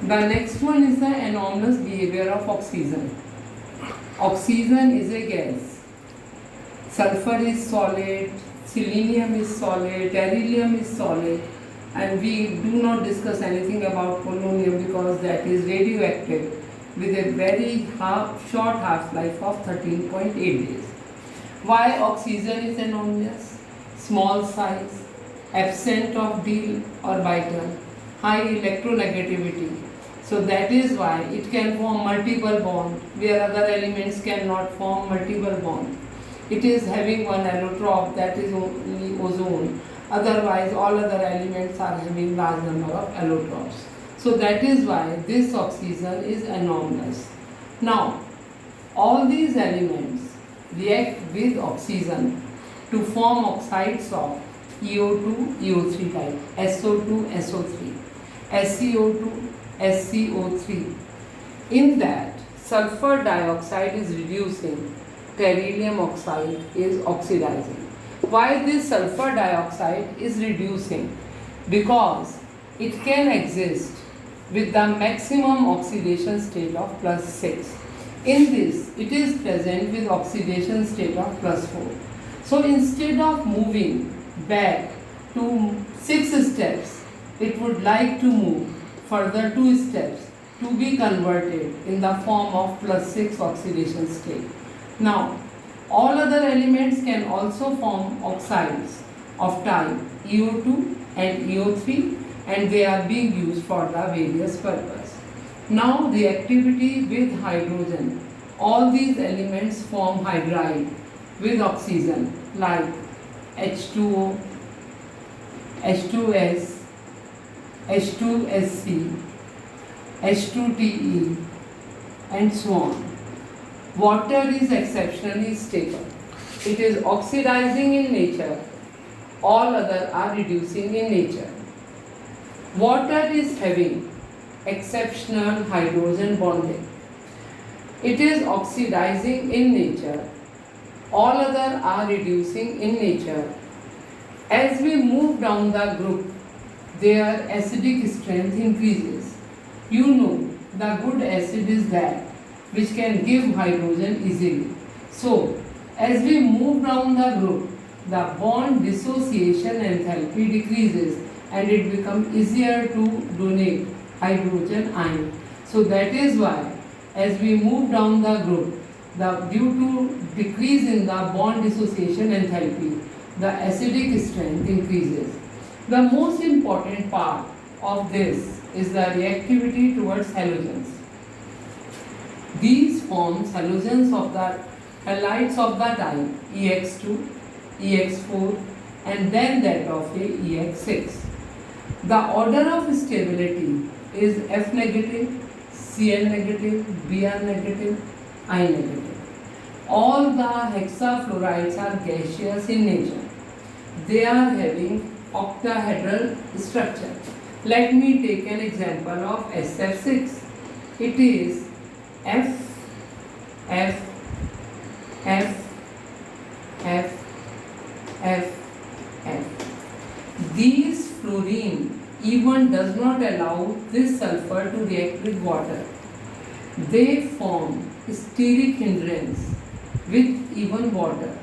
The next one is the anomalous behavior of oxygen. Oxygen is a gas. Sulfur is solid, selenium is solid, beryllium is solid, and we do not discuss anything about polonium because that is radioactive with a very short half-life of 13.8 days. Why oxygen is anomalous? Small size, absent of d orbital, high electronegativity. So that is why it can form multiple bonds where other elements cannot form multiple bonds. It is having one allotrope, that is only ozone. Otherwise all other elements are having large number of allotropes. So that is why this oxygen is anomalous. Now all these elements react with oxygen to form oxides of EO2, EO3 type, SO2, SO3, SCO2, SCO3. In that, sulfur dioxide is reducing, beryllium oxide is oxidizing. Why this sulfur dioxide is reducing? Because it can exist with the maximum oxidation state of +6. In this, it is present with oxidation state of +4. So instead of moving back to 6 steps, it would like to move further 2 steps to be converted in the form of +6 oxidation state. Now, all other elements can also form oxides of type EO2 and EO3, and they are being used for the various purpose. Now, reactivity with hydrogen. All these elements form hydride with oxygen like H2O, H2S, H2SC, H2TE, and so on. Water is exceptionally stable. It is oxidizing in nature. All other are reducing in nature. Water is having exceptional hydrogen bonding. It is oxidizing in nature. All other are reducing in nature. As we move down the group, their acidic strength increases. You know, the good acid is that which can give hydrogen easily. So, as we move down the group, the bond dissociation enthalpy decreases and it becomes easier to donate hydrogen ion. So that is why as we move down the group, due to decrease in the bond dissociation enthalpy, the acidic strength increases. The most important part of this is the reactivity towards halogens. These forms halogens of the halides of the type EX2, EX4, and then that of a EX6. The order of stability is F negative, Cl negative, Br negative, I negative. All the hexafluorides are gaseous in nature. They are having octahedral structure. Let me take an example of SF6. It is F, F, F, F, F, F. These fluorine even does not allow this sulfur to react with water. They form steric hindrance with even water.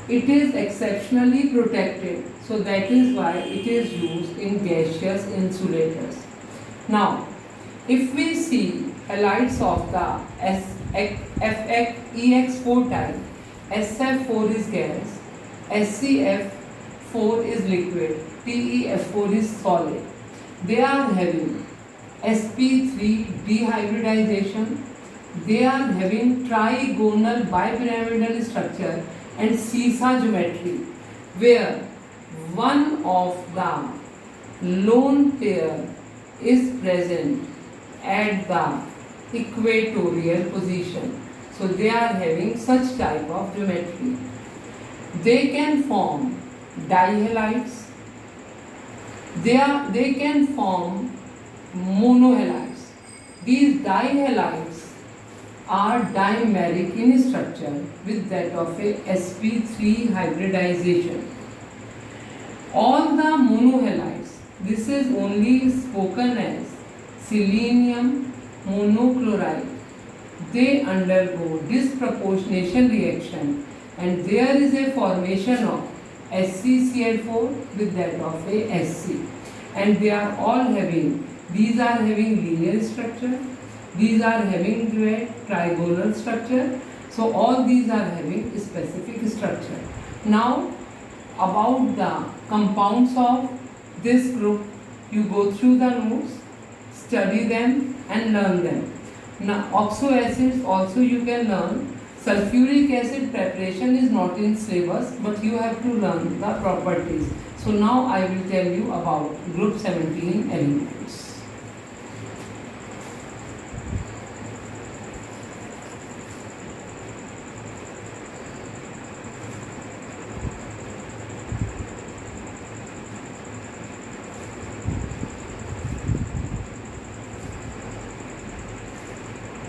It is exceptionally protected, so that is why it is used in gaseous insulators. Now, if we see halides of the EX4 type, SF4 is gas, SCF4 is liquid, TEF4 is solid. They are having sp3 dehybridization. They are having trigonal bipyramidal structure and seesaw geometry, where one of the lone pair is present at the equatorial position. So they are having such type of geometry. They can form dihalides. They can form monohalides. These dihalides are dimeric in structure with that of a sp3 hybridization. All the monohalides, this is only spoken as selenium monochloride, they undergo disproportionation reaction and there is a formation of ScCl4 with that of a Sc, and they are all having, these are having linear structure, these are having trigonal structure, so all these are having specific structure. Now about the compounds of this group, you go through the notes, study them and learn them. Now oxo acids also you can learn. Sulfuric acid preparation is not in syllabus, but you have to learn the properties. So now I will tell you about group 17 elements.